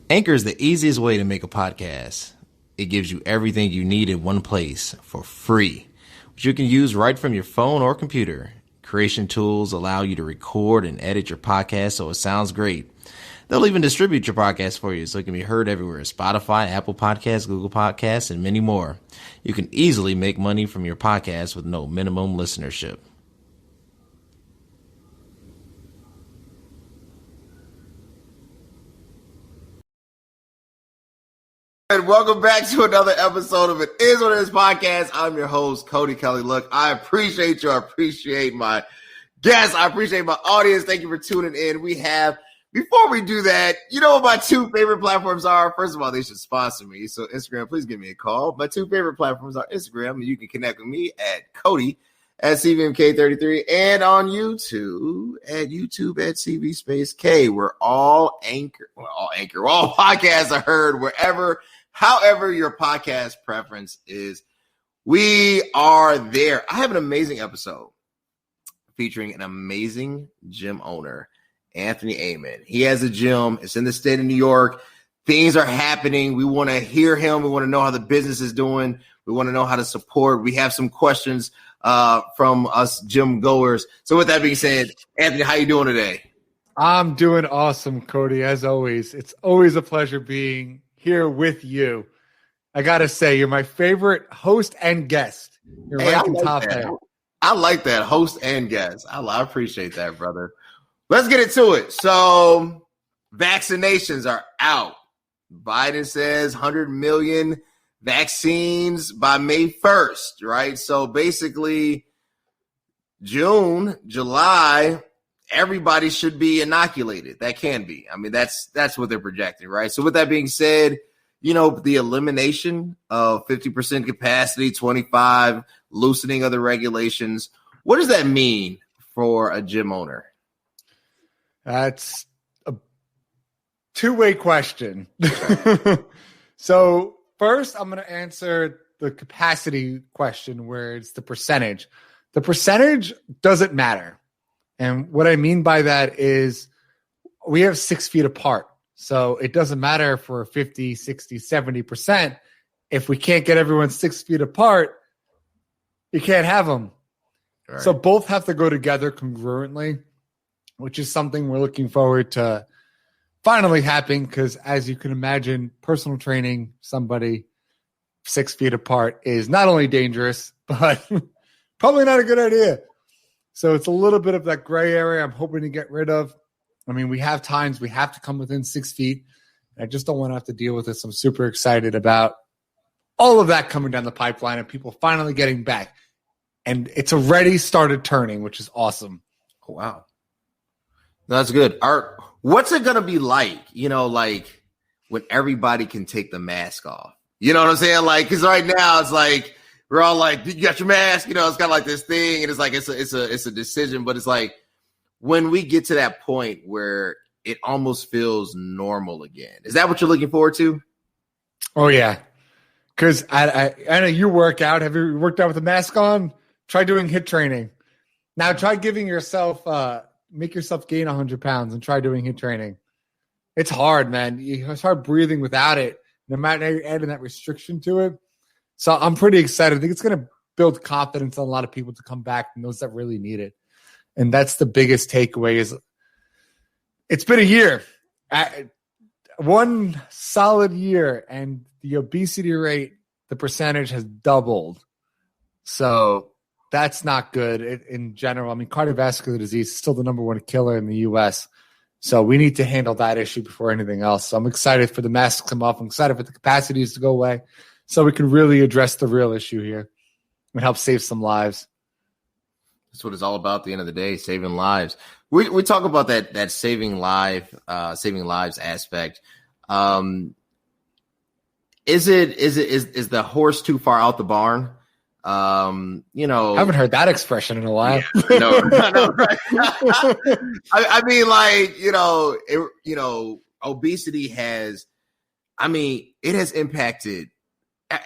Anchor is the easiest way to make a podcast. It gives you everything you need in one place for free, which you can use right from your phone or computer. Creation tools allow you to record and edit your podcast so it sounds great. They'll even distribute your podcast for you so it can be heard everywhere: Spotify, Apple Podcasts, Google Podcasts, and many more. You can easily make money from your podcast with no minimum listenership. And welcome back to another episode of It Is What It Is podcast. I'm your host, Cody Kelly. Look, I appreciate you. I appreciate my guests. I appreciate my audience. Thank you for tuning in. Before we do that, you know what my two favorite platforms are? First of all, they should sponsor me. So Instagram, please give me a call. My two favorite platforms are Instagram, and you can connect with me at Cody at CVMK33 and on YouTube at CV Space K. We're all all podcasts are heard however your podcast preference is. We are there. I have an amazing episode featuring an amazing gym owner, Anthony Amon. He has a gym. It's in the state of New York. Things are happening. We want to hear him. We want to know how the business is doing. We want to know how to support. We have some questions from us gym goers. So with that being said, Anthony, how you doing today? I'm doing awesome, Cody, as always. It's always a pleasure being here with you. I got to say, you're my favorite host and guest. You're ranking top there. I like that, host and guest. I appreciate that, brother. Let's get into it. So vaccinations are out. Biden says 100 million vaccines by May 1st, right? So basically June, July, everybody should be inoculated. That can be. I mean, that's what they're projecting, right? So with that being said, you know, the elimination of 50% capacity, 25, loosening of the regulations, what does that mean for a gym owner? That's a two-way question. So first, I'm going to answer the capacity question where it's the percentage. The percentage doesn't matter. And what I mean by that is we have 6 feet apart. So it doesn't matter for 50, 60, 70%. If we can't get everyone 6 feet apart, you can't have them. Right. So both have to go together congruently, which is something we're looking forward to finally happening because, as you can imagine, personal training somebody 6 feet apart is not only dangerous, but probably not a good idea. So it's a little bit of that gray area I'm hoping to get rid of. I mean, we have times we have to come within 6 feet. I just don't want to have to deal with this. I'm super excited about all of that coming down the pipeline and people finally getting back. And it's already started turning, which is awesome. Oh, wow. That's good. What's it going to be like, you know, like when everybody can take the mask off? You know what I'm saying? Like, because right now it's like, we're all like, you got your mask, you know, it's kind of like this thing. And it's like, it's a decision, but it's like when we get to that point where it almost feels normal again. Is that what you're looking forward to? Oh, yeah. Because I know you work out. Have you worked out with a mask on? Try doing HIIT training. Now try giving yourself, make yourself gain 100 pounds and try doing HIIT training. It's hard, man. It's hard breathing without it. No matter you're adding that restriction to it. So I'm pretty excited. I think it's going to build confidence in a lot of people to come back and those that really need it. And that's the biggest takeaway is it's been a year. One solid year, and the obesity rate, the percentage has doubled. So that's not good in general. I mean, cardiovascular disease is still the number one killer in the U.S., so we need to handle that issue before anything else. So I'm excited for the masks to come off. I'm excited for the capacities to go away so we can really address the real issue here and help save some lives. That's what it's all about at the end of the day, saving lives. We talk about that saving lives aspect. Is the horse too far out the barn? You know, I haven't heard that expression in a while. Yeah, no, right? I mean, like, obesity has, it has impacted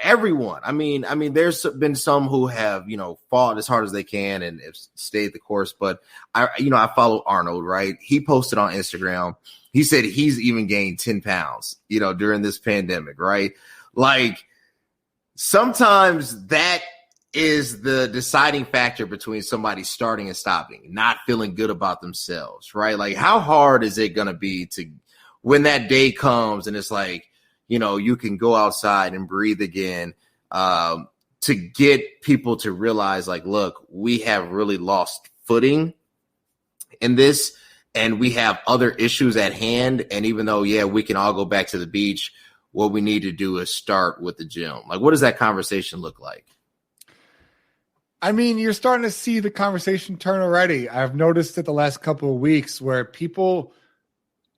everyone. I mean, there's been some who have, fought as hard as they can and have stayed the course. But I follow Arnold, right? He posted on Instagram he said he's even gained 10 pounds, during this pandemic, right? Like sometimes that is the deciding factor between somebody starting and stopping, not feeling good about themselves, right? Like how hard is it going to be to when that day comes and it's like, you can go outside and breathe again, to get people to realize like, look, we have really lost footing in this and we have other issues at hand. And even though, we can all go back to the beach, what we need to do is start with the gym. Like, what does that conversation look like? I mean, you're starting to see the conversation turn already. I've noticed it the last couple of weeks where people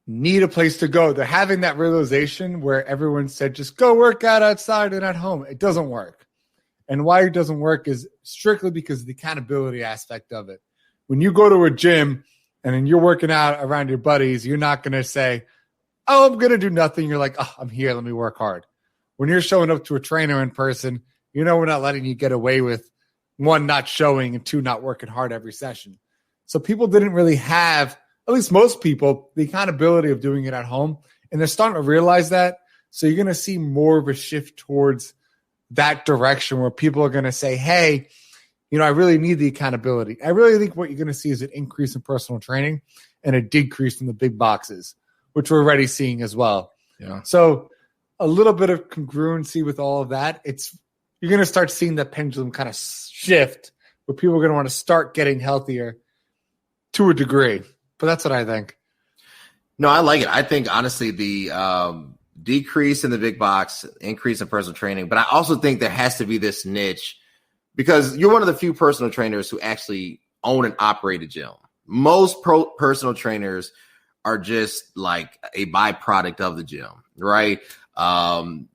need a place to go. They're having that realization where everyone said, just go work out outside and at home. It doesn't work. And why it doesn't work is strictly because of the accountability aspect of it. When you go to a gym and then you're working out around your buddies, you're not going to say, oh, I'm going to do nothing. You're like, oh, I'm here. Let me work hard. When you're showing up to a trainer in person, we're not letting you get away with one, not showing, and two, not working hard every session. So people didn't really have, at least most people, the accountability of doing it at home. And they're starting to realize that. So you're going to see more of a shift towards that direction where people are going to say, hey, I really need the accountability. I really think what you're going to see is an increase in personal training and a decrease in the big boxes, which we're already seeing as well. Yeah. So a little bit of congruency with all of that. You're going to start seeing the pendulum kind of shift where people are going to want to start getting healthier to a degree. But that's what I think. No, I like it. I think, honestly, the decrease in the big box, increase in personal training. But I also think there has to be this niche because you're one of the few personal trainers who actually own and operate a gym. Most personal trainers are just like a byproduct of the gym, right? And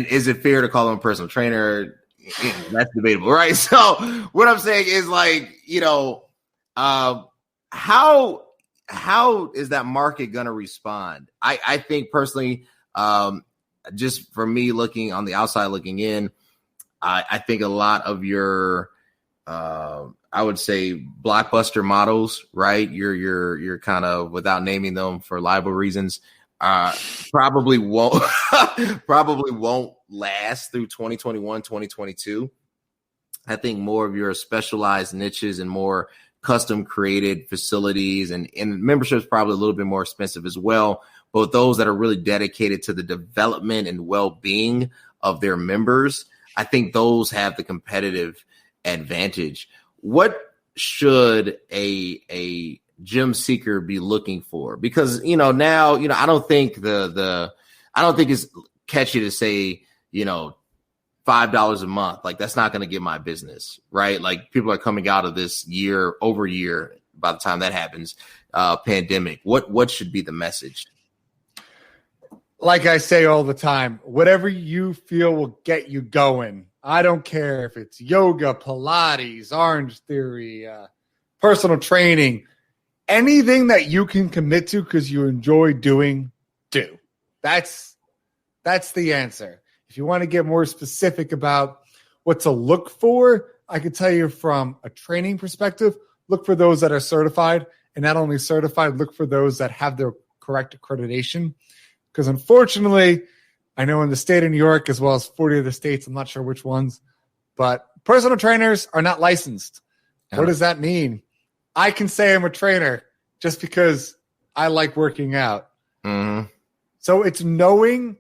is it fair to call him a personal trainer? That's debatable, right? So what I'm saying is like, how is that market going to respond? I think personally, just for me looking on the outside looking in, I think a lot of your, I would say blockbuster models, right? You're kind of, without naming them for libel reasons, probably won't last through 2021, 2022. I think more of your specialized niches and more custom created facilities and memberships probably a little bit more expensive as well. But those that are really dedicated to the development and well-being of their members, I think those have the competitive advantage. What should a gym seeker be looking for? Because, now, I don't think I don't think it's catchy to say, $5 a month. Like that's not going to get my business, right? Like people are coming out of this year over year by the time that happens, pandemic. What should be the message? Like I say all the time, whatever you feel will get you going. I don't care if it's yoga, Pilates, Orange Theory, personal training, anything that you can commit to because you enjoy doing, do. That's the answer. If you want to get more specific about what to look for, I can tell you from a training perspective, look for those that are certified, and not only certified, look for those that have their correct accreditation. Because unfortunately, I know in the state of New York, as well as 40 of the states, I'm not sure which ones, but personal trainers are not licensed. Yeah. What does that mean? I can say I'm a trainer just because I like working out. Mm-hmm. So it's knowing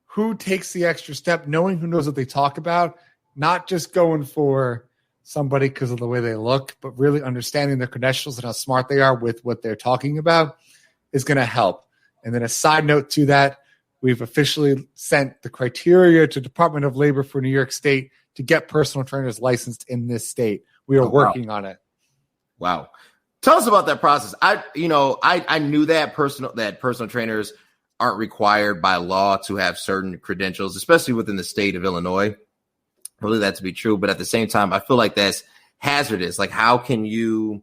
who takes the extra step, knowing who knows what they talk about, not just going for somebody because of the way they look, but really understanding their credentials and how smart they are with what they're talking about is going to help. And then a side note to that, we've officially sent the criteria to Department of Labor for New York State to get personal trainers licensed in this state. We are working on it. Wow. Tell us about that process. I knew that personal trainers aren't required by law to have certain credentials, especially within the state of Illinois. I believe that to be true. But at the same time, I feel like that's hazardous. Like, how can you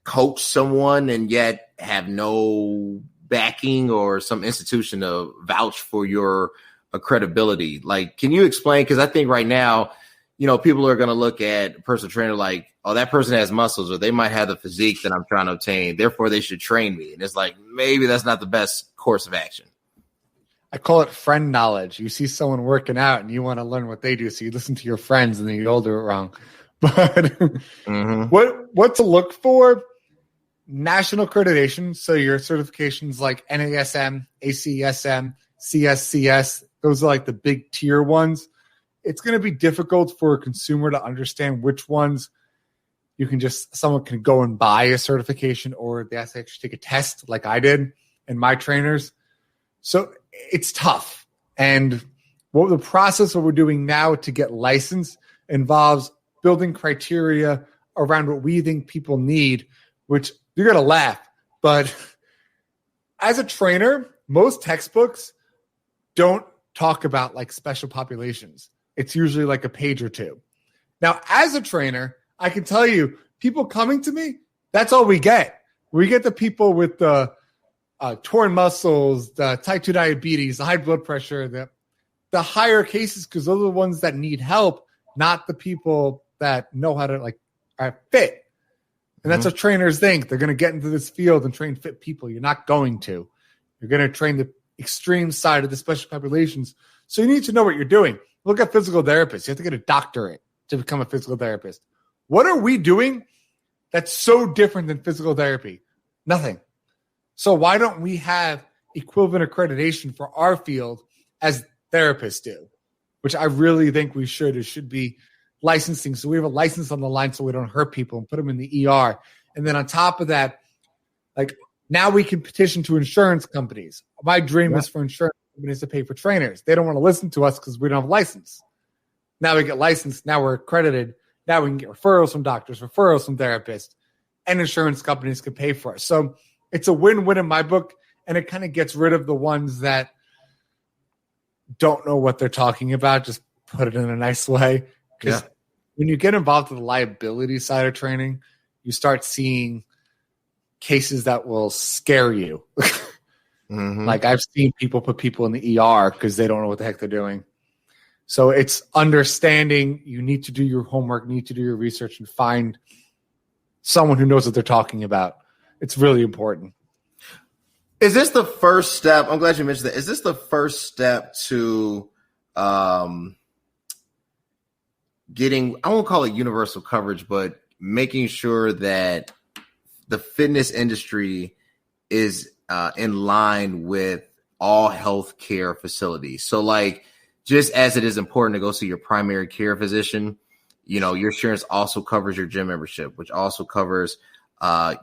coach someone and yet have no backing or some institution to vouch for your credibility? Like, can you explain? Because I think right now, people are going to look at a personal trainer like, oh, that person has muscles, or they might have the physique that I'm trying to obtain. Therefore, they should train me. And it's like, maybe that's not the best course of action. I call it friend knowledge. You see someone working out and you want to learn what they do. So you listen to your friends and then you'll do it wrong. But what to look for? National accreditation. So your certifications like NASM, ACSM, CSCS, those are like the big tier ones. It's going to be difficult for a consumer to understand which ones someone can go and buy a certification, or they have to actually take a test like I did and my trainers. So it's tough. And what we're doing now to get licensed involves building criteria around what we think people need, which you're going to laugh. But as a trainer, most textbooks don't talk about like special populations. It's usually like a page or two. Now, as a trainer, I can tell you, people coming to me, that's all we get. We get the people with the torn muscles, the type 2 diabetes, the high blood pressure, the higher cases, because those are the ones that need help, not the people that know how to are fit. And that's what trainers think. They're going to get into this field and train fit people. You're not going to. You're going to train the extreme side of the special populations. So you need to know what you're doing. Look at physical therapists. You have to get a doctorate to become a physical therapist. What are we doing that's so different than physical therapy? Nothing. So why don't we have equivalent accreditation for our field as therapists do? Which I really think we should. It should be licensing. So we have a license on the line so we don't hurt people and put them in the ER. And then on top of that, now we can petition to insurance companies. My dream is for insurance companies to pay for trainers. They don't want to listen to us because we don't have a license. Now we get licensed. Now we're accredited. Now we can get referrals from doctors, referrals from therapists, and insurance companies can pay for us. So it's a win-win in my book, and it kind of gets rid of the ones that don't know what they're talking about. Just put it in a nice way. Because when you get involved with the liability side of training, you start seeing cases that will scare you. Like I've seen people put people in the ER because they don't know what the heck they're doing. So it's understanding you need to do your homework, need to do your research, and find someone who knows what they're talking about. It's really important. Is this the first step? I'm glad you mentioned that. Is this the first step to getting, I won't call it universal coverage, but making sure that the fitness industry is in line with all healthcare facilities? So just as it is important to go see your primary care physician, your insurance also covers your gym membership, which also covers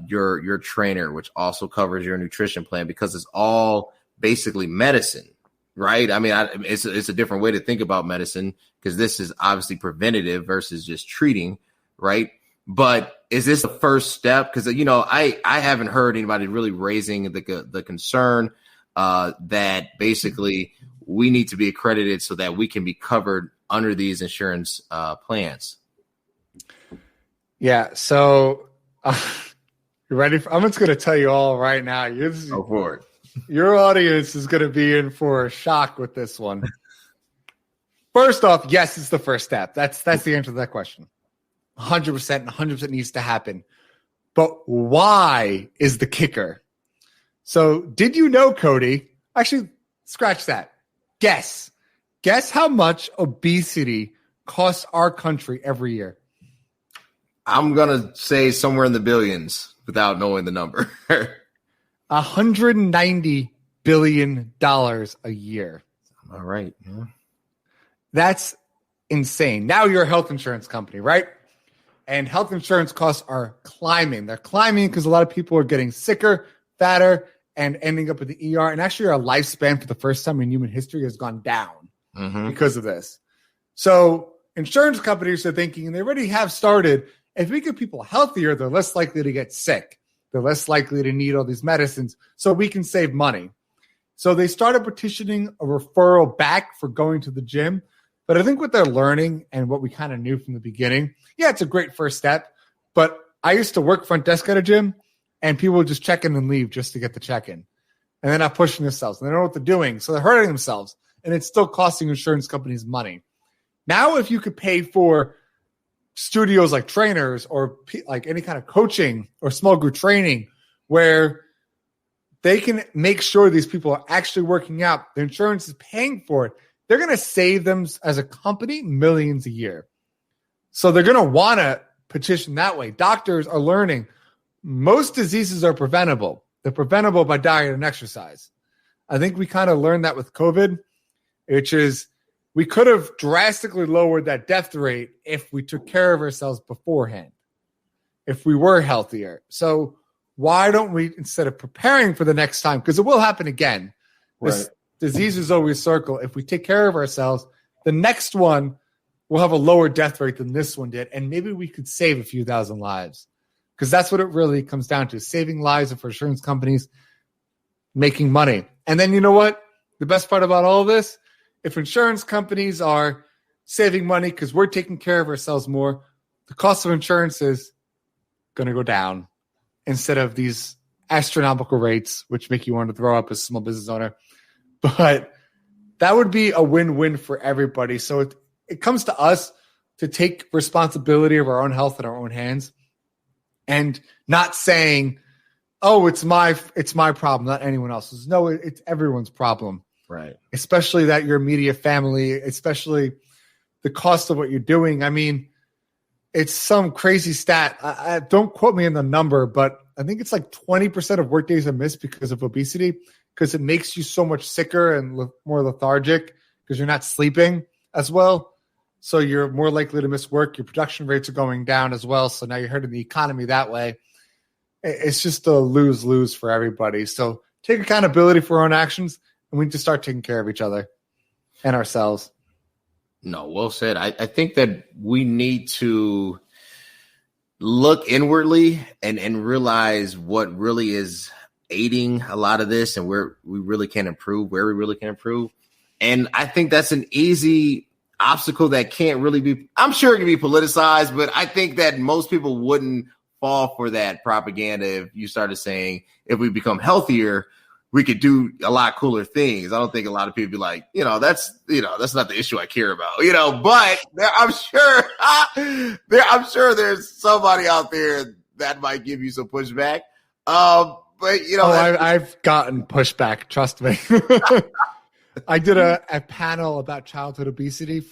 your trainer, which also covers your nutrition plan, because it's all basically medicine, right? I mean, it's a different way to think about medicine, because this is obviously preventative versus just treating, right? But is this the first step? Because, I haven't heard anybody really raising the concern that basically we need to be accredited so that we can be covered under these insurance plans. Yeah. So you ready? I'm just going to tell you all right now. Go for it. Your audience is going to be in for a shock with this one. First off, yes, it's the first step. That's the answer to that question. 100% needs to happen. But why is the kicker? So did you know, Cody? Actually, scratch that. Guess how much obesity costs our country every year. I'm going to say somewhere in the billions without knowing the number. $190 billion a year. All right. Yeah. That's insane. Now you're a health insurance company, right? And health insurance costs are climbing. They're climbing because a lot of people are getting sicker, fatter, and ending up in the ER. And actually, our lifespan for the first time in human history has gone down because of this. So insurance companies are thinking, and they already have started, if we get people healthier, they're less likely to get sick. They're less likely to need all these medicines, so we can save money. So they started petitioning a referral back for going to the gym. But I think what they're learning and what we kind of knew from the beginning, it's a great first step. But I used to work front desk at a gym, and people would just check in and leave just to get the check-in. And they're not pushing themselves. And they don't know what they're doing, so they're hurting themselves. And it's still costing insurance companies money. Now, if you could pay for studios like trainers or like any kind of coaching or small group training where they can make sure these people are actually working out, the insurance is paying for it, they're going to save them as a company millions a year. So they're going to want to petition that way. Doctors are learning most diseases are preventable. They're preventable by diet and exercise. I think we kind of learned that with COVID, which is we could have drastically lowered that death rate if we took care of ourselves beforehand, if we were healthier. So why don't we, instead of preparing for the next time, because it will happen again, this disease is always circle. If we take care of ourselves, the next one will have a lower death rate than this one did, and maybe we could save a few thousand lives, because that's what it really comes down to, saving lives for insurance companies, making money. And then you know what? The best part about all of this, if insurance companies are saving money because we're taking care of ourselves more, the cost of insurance is going to go down instead of these astronomical rates, which make you want to throw up as a small business owner. But that would be a win-win for everybody. So it comes to us to take responsibility of our own health in our own hands and not saying, oh, it's my problem, not anyone else's. No, it's everyone's problem. Right. Especially that your immediate family, especially the cost of what you're doing. I mean, it's some crazy stat. I don't quote me on the number, but I think it's like 20% of work days are missed because of obesity, because it makes you so much sicker and more lethargic because you're not sleeping as well. So you're more likely to miss work. Your production rates are going down as well. So now you're hurting the economy that way. It's just a lose-lose for everybody. So take accountability for our own actions, and we need to start taking care of each other and ourselves. No, well said. I think that we need to look inwardly and realize what really is aiding a lot of this and where we really can improve. And I think that's an easy obstacle that can't really be, I'm sure it can be politicized, but I think that most people wouldn't fall for that propaganda if you started saying, if we become healthier, we could do a lot cooler things. I don't think a lot of people be like, that's not the issue I care about, but I'm sure there's somebody out there that might give you some pushback. I've gotten pushback. Trust me. I did a panel about childhood obesity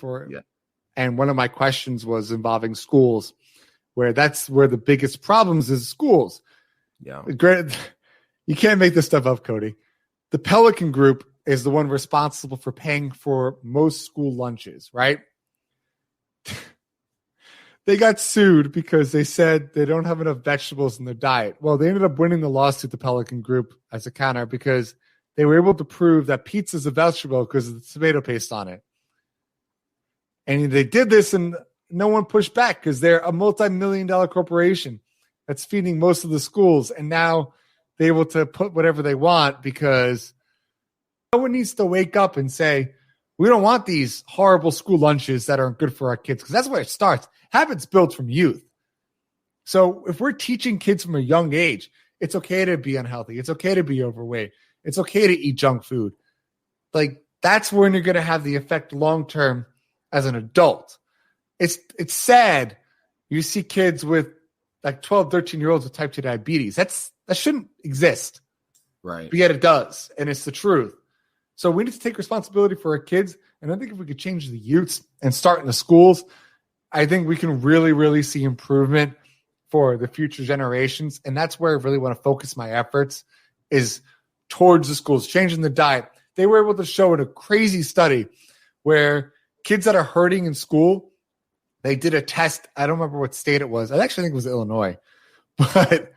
and one of my questions was involving schools, where that's where the biggest problems is schools. Yeah. You can't make this stuff up, Cody. The Pelican Group is the one responsible for paying for most school lunches, right? They got sued because they said they don't have enough vegetables in their diet. Well, they ended up winning the lawsuit, the Pelican Group, as a counter, because they were able to prove that pizza is a vegetable because of the tomato paste on it. And they did this and no one pushed back because they're a multi-million-dollar corporation that's feeding most of the schools. And now they're able to put whatever they want because no one needs to wake up and say, we don't want these horrible school lunches that aren't good for our kids, because that's where it starts. Habits built from youth. So if we're teaching kids from a young age, it's okay to be unhealthy. It's okay to be overweight. It's okay to eat junk food. Like, that's when you're going to have the effect long-term as an adult. It's sad. You see kids with like 12, 13-year-olds with type 2 diabetes. That shouldn't exist. Right. But yet it does. And it's the truth. So we need to take responsibility for our kids. And I think if we could change the youths and start in the schools, I think we can really, really see improvement for the future generations. And that's where I really want to focus my efforts, is towards the schools, changing the diet. They were able to show in a crazy study where kids that are hurting in school, they did a test. I don't remember what state it was. I actually think it was Illinois. But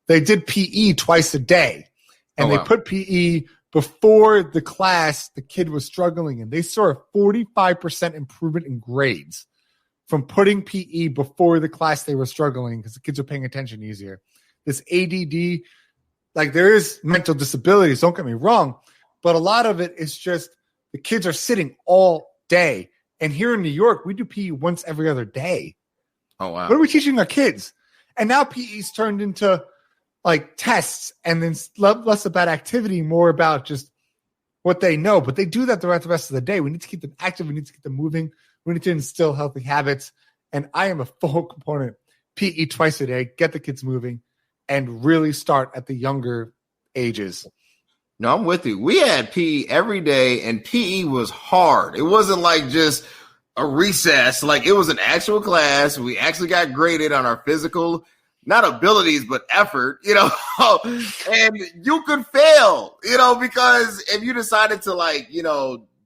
they did PE twice a day. And they put PE before the class the kid was struggling in. They saw a 45% improvement in grades from putting PE before the class they were struggling, because the kids are paying attention easier. This ADD, like, there is mental disabilities, don't get me wrong, but a lot of it is just the kids are sitting all day. And here in New York, we do PE once every other day. Oh, wow. What are we teaching our kids? And now PE's turned into like tests, and then less about activity, more about just what they know. But they do that throughout the rest of the day. We need to keep them active. We need to keep them moving. We need to instill healthy habits. And I am a full component. PE twice a day, get the kids moving, and really start at the younger ages. No, I'm with you. We had PE every day, and PE was hard. It wasn't like just a recess. Like, it was an actual class. We actually got graded on our physical, not abilities, but effort, and you could fail, because if you decided to, like,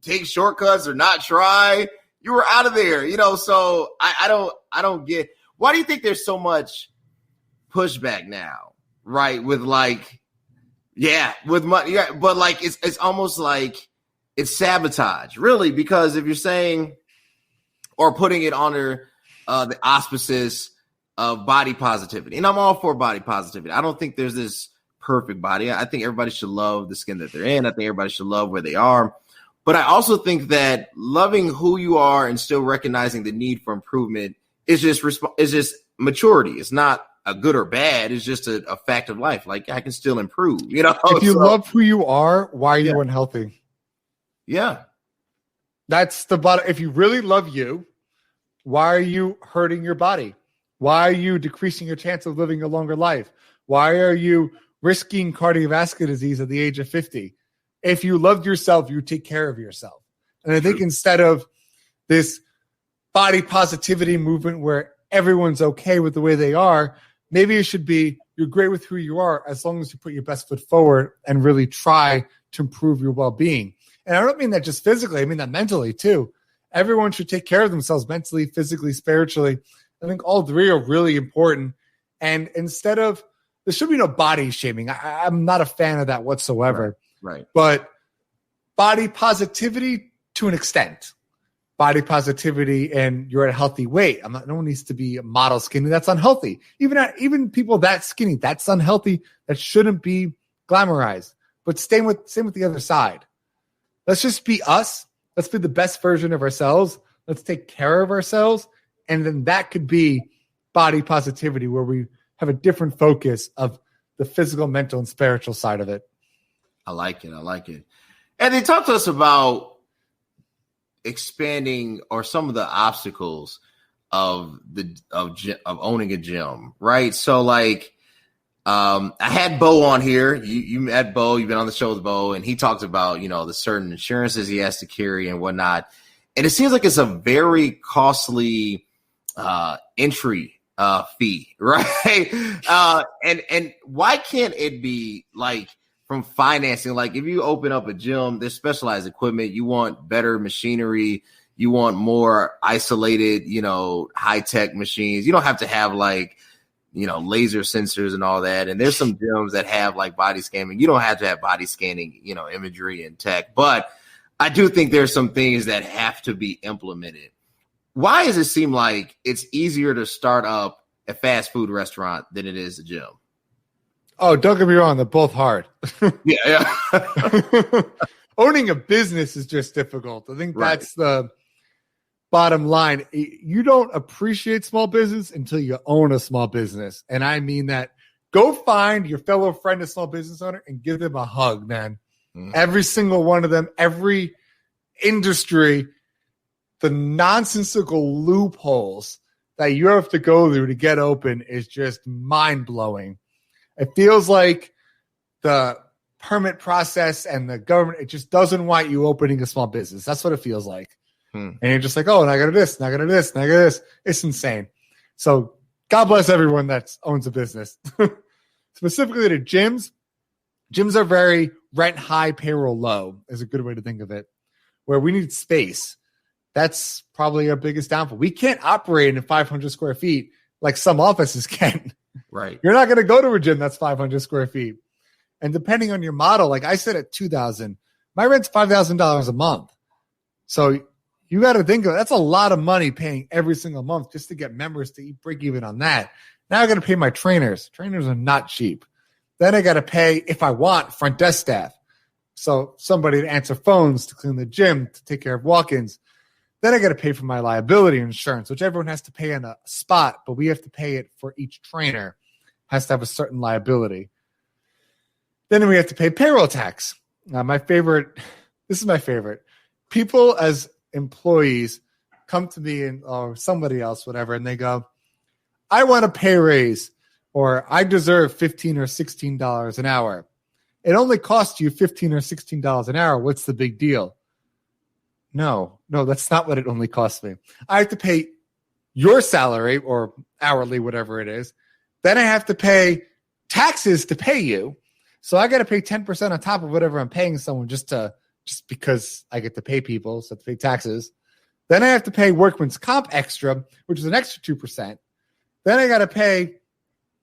take shortcuts or not try, you were out of there, so I don't get, why do you think there's so much pushback now, right? With like, with money, but like, it's almost like it's sabotage, really, because if you're saying, or putting it under the auspices of body positivity. And I'm all for body positivity. I don't think there's this perfect body. I think everybody should love the skin that they're in. I think everybody should love where they are. But I also think that loving who you are and still recognizing the need for improvement is just maturity. It's not a good or bad. It's just a fact of life. Like, I can still improve, If you love who you are, why are you unhealthy? Yeah. That's the bottom. If you really love you, why are you hurting your body? Why are you decreasing your chance of living a longer life? Why are you risking cardiovascular disease at the age of 50? If you loved yourself, you take care of yourself. And I think instead of this body positivity movement where everyone's okay with the way they are, maybe it should be you're great with who you are as long as you put your best foot forward and really try to improve your well-being. And I don't mean that just physically. I mean that mentally too. Everyone should take care of themselves mentally, physically, spiritually. I think all three are really important. And instead of, there should be no body shaming. I'm not a fan of that whatsoever. Right. But body positivity to an extent. Body positivity and you're at a healthy weight. No one needs to be model skinny. That's unhealthy. Even people that skinny, that's unhealthy. That shouldn't be glamorized. But same with the other side. Let's just be us. Let's be the best version of ourselves. Let's take care of ourselves. And then that could be body positivity, where we have a different focus of the physical, mental, and spiritual side of it. I like it. And they talked to us about expanding or some of the obstacles of owning a gym, right? So like, I had Bo on here. You met Bo. You've been on the show with Bo, and he talked about the certain insurances he has to carry and whatnot. And it seems like it's a very costly entry fee, right? And why can't it be like from financing? Like, if you open up a gym, there's specialized equipment. You want better machinery. You want more isolated, high tech machines. You don't have to have like laser sensors and all that. And there's some gyms that have like body scanning. You don't have to have body scanning, imagery and tech. But I do think there's some things that have to be implemented. Why does it seem like it's easier to start up a fast food restaurant than it is a gym? Oh, don't get me wrong. They're both hard. Yeah. Owning a business is just difficult. I think that's the bottom line. You don't appreciate small business until you own a small business. And I mean that. Go find your fellow friend, a small business owner, and give them a hug, man. Mm-hmm. Every single one of them, every industry, the nonsensical loopholes that you have to go through to get open is just mind-blowing. It feels like the permit process and the government, it just doesn't want you opening a small business. That's what it feels like. And you're just like, oh, and I got to do this, and I got to do this, and I got to do this. It's insane. So God bless everyone that owns a business. Specifically to gyms. Gyms are very rent high, payroll low is a good way to think of it, where we need space. That's probably our biggest downfall. We can't operate in 500 square feet like some offices can. Right. You're not going to go to a gym that's 500 square feet. And depending on your model, like I said at $2,000, my rent's $5,000 a month. So you got to think of that's a lot of money paying every single month just to get members to break even on that. Now I got to pay my trainers. Trainers are not cheap. Then I got to pay, if I want, front desk staff. So somebody to answer phones, to clean the gym, to take care of walk-ins. Then I got to pay for my liability insurance, which everyone has to pay on a spot, but we have to pay it for each trainer. Has to have a certain liability. Then we have to pay payroll tax. Now, this is my favorite. People as employees come to me or somebody else, whatever, and they go, I want a pay raise, or I deserve $15 or $16 an hour. It only costs you $15 or $16 an hour. What's the big deal? No, that's not what it only costs me. I have to pay your salary or hourly, whatever it is. Then I have to pay taxes to pay you. So I got to pay 10% on top of whatever I'm paying someone just because I get to pay people, so I have to pay taxes. Then I have to pay workman's comp extra, which is an extra 2%. Then I got to pay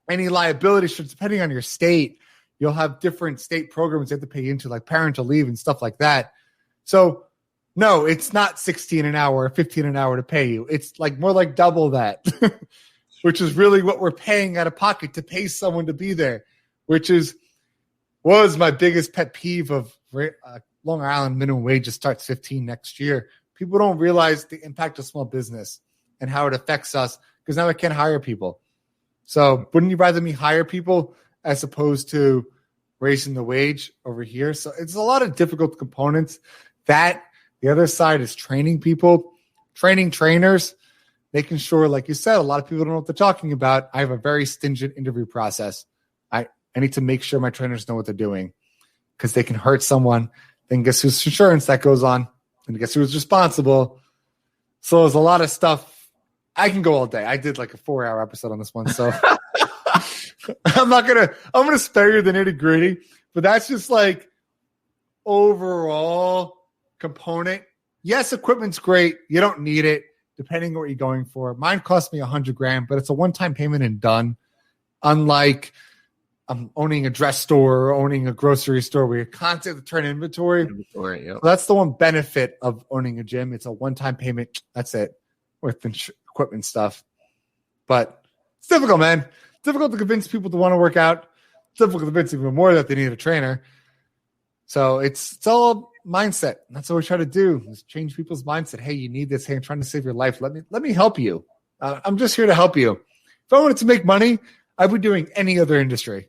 any liability, depending on your state. You'll have different state programs you have to pay into, like parental leave and stuff like that. So no, it's not $16 an hour or $15 an hour to pay you. It's like more like double that, which is really what we're paying out of pocket to pay someone to be there, which was my biggest pet peeve of Long Island minimum wage just starts 15 next year. People don't realize the impact of small business and how it affects us because now I can't hire people. So wouldn't you rather me hire people as opposed to raising the wage over here? So it's a lot of difficult components. That the other side is training people, training trainers, making sure, like you said, a lot of people don't know what they're talking about. I have a very stringent interview process. I need to make sure my trainers know what they're doing because they can hurt someone. Then guess whose insurance that goes on? And guess who's responsible? So there's a lot of stuff. I can go all day. I did like a 4-hour episode on this one. So I'm going to spare you the nitty gritty, but that's just like overall component. Yes, equipment's great. You don't need it depending on what you're going for. Mine cost me $100,000, but it's a one-time payment and done. Unlike owning a dress store or owning a grocery store where you're constantly turn inventory. Yep. So that's the one benefit of owning a gym. It's a one-time payment. That's it with equipment stuff. But it's difficult, man. It's difficult to convince people to want to work out. It's difficult to convince even more that they need a trainer. So it's all mindset. That's what we try to do is change people's mindset. Hey, you need this. Hey, I'm trying to save your life. Let me help you. I'm just here to help you. If I wanted to make money, I would be doing any other industry.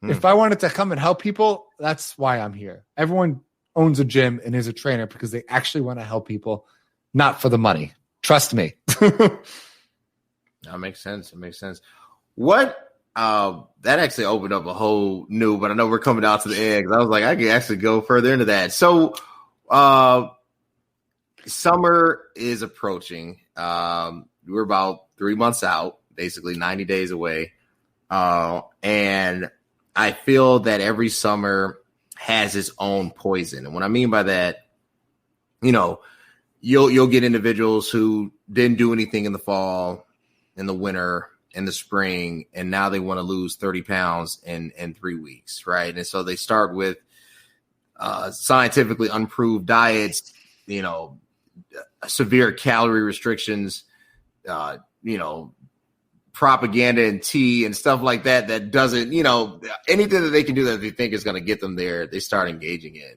If I wanted to come and help people, that's why I'm here. Everyone owns a gym and is a trainer because they actually want to help people, not for the money. Trust me. That makes sense. It makes sense. What that actually opened up a whole new, but I know we're coming down to the end because I was like, I can actually go further into that. So summer is approaching. We're about 3 months out, basically 90 days away. And I feel that every summer has its own poison. And what I mean by that, you'll get individuals who didn't do anything in the fall, in the winter, in the spring, and now they want to lose 30 pounds in 3 weeks, right? And so they start with scientifically unproved diets, severe calorie restrictions, propaganda and tea and stuff like that doesn't, anything that they can do that they think is going to get them there, they start engaging in.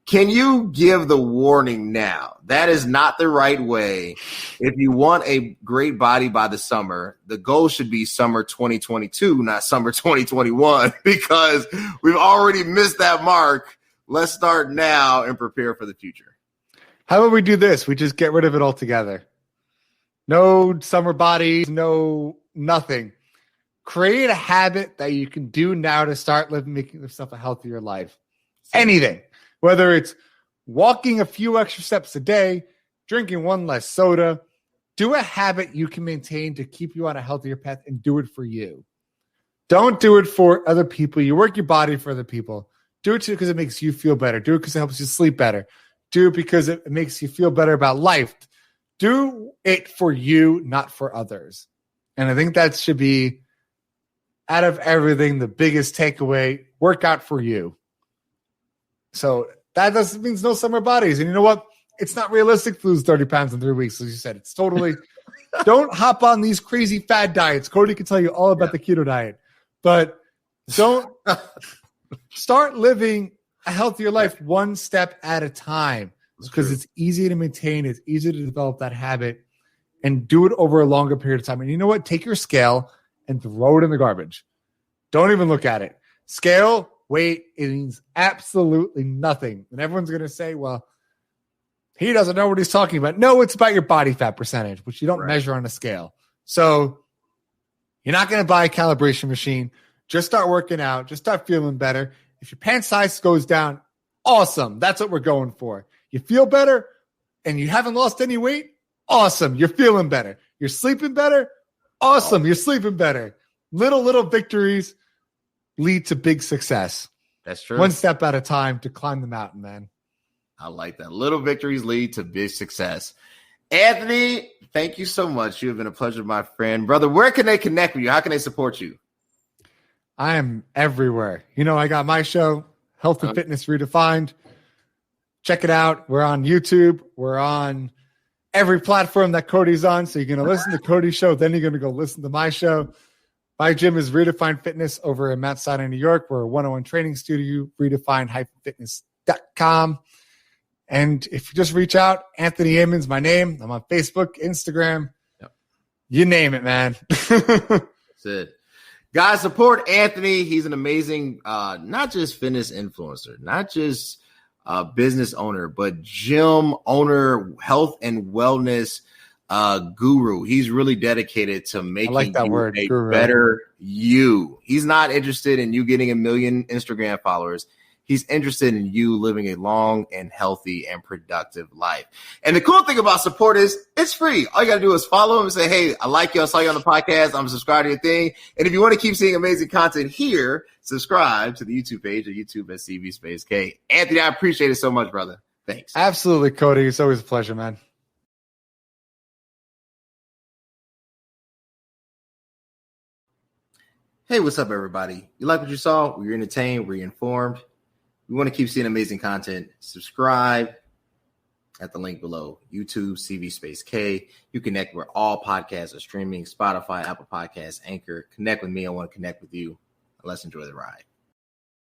Can you give the warning now? That is not the right way. If you want a great body by the summer, the goal should be summer 2022, not summer 2021, because we've already missed that mark. Let's start now and prepare for the future. How about we do this? We just get rid of it altogether. No summer bodies, no nothing. Create a habit that you can do now to start making yourself a healthier life. Anything. Whether it's walking a few extra steps a day, drinking one less soda, do a habit you can maintain to keep you on a healthier path and do it for you. Don't do it for other people. You work your body for other people. Do it because it makes you feel better. Do it because it helps you sleep better. Do it because it makes you feel better about life. Do it for you, not for others. And I think that should be, out of everything, the biggest takeaway. Work out for you. So that means no summer bodies. And you know what? It's not realistic to lose 30 pounds in 3 weeks, as you said. It's totally – don't hop on these crazy fad diets. Cody can tell you all about the keto diet. But don't start living a healthier life one step at a time because it's easy to maintain. It's easy to develop that habit and do it over a longer period of time. And you know what? Take your scale and throw it in the garbage. Don't even look at it. Scale – weight, it means absolutely nothing. And everyone's going to say, well, He doesn't know what he's talking about. No, it's about your body fat percentage, which you don't measure on a scale. So you're not going to buy a calibration machine. Just start working out. Just start feeling better. If your pant size goes down, awesome. That's what we're going for. You feel better and you haven't lost any weight? Awesome. You're feeling better. You're sleeping better? Awesome. You're sleeping better. Little victories lead to big success. That's true. One step at a time to climb the mountain, man. I like that. Little victories lead to big success. Anthony, thank you so much. You have been a pleasure, my friend. Brother, where can they connect with you? How can they support you? I am everywhere. I got my show, Health and Fitness Redefined. Check it out. We're on YouTube. We're on every platform that Cody's on. So you're going to listen to Cody's show. Then you're going to go listen to my show. My gym is Redefined Fitness over in Mount Sinai, New York. We're a one-on-one training studio, redefined-fitness.com. And if you just reach out, Anthony Ammons, my name. I'm on Facebook, Instagram. Yep. You name it, man. That's it. Guys, support Anthony. He's an amazing, not just fitness influencer, not just business owner, but gym owner, health and wellness guru. He's really dedicated to making you better you. He's not interested in you getting 1 million Instagram followers. He's interested in you living a long and healthy and productive life. And the cool thing about support is it's free. All you got to do is follow him and say, hey, I like you. I saw you on the podcast. I'm subscribed to your thing. And if you want to keep seeing amazing content here, subscribe to the YouTube page at YouTube at CV Space K. Anthony, I appreciate it so much, brother. Thanks. Absolutely, Cody. It's always a pleasure, man. Hey, what's up, everybody? You like what you saw? Were you entertained? Were you informed? We want to keep seeing amazing content. Subscribe at the link below. YouTube, CV Space K. You connect where all podcasts are streaming. Spotify, Apple Podcasts, Anchor. Connect with me. I want to connect with you. Let's enjoy the ride.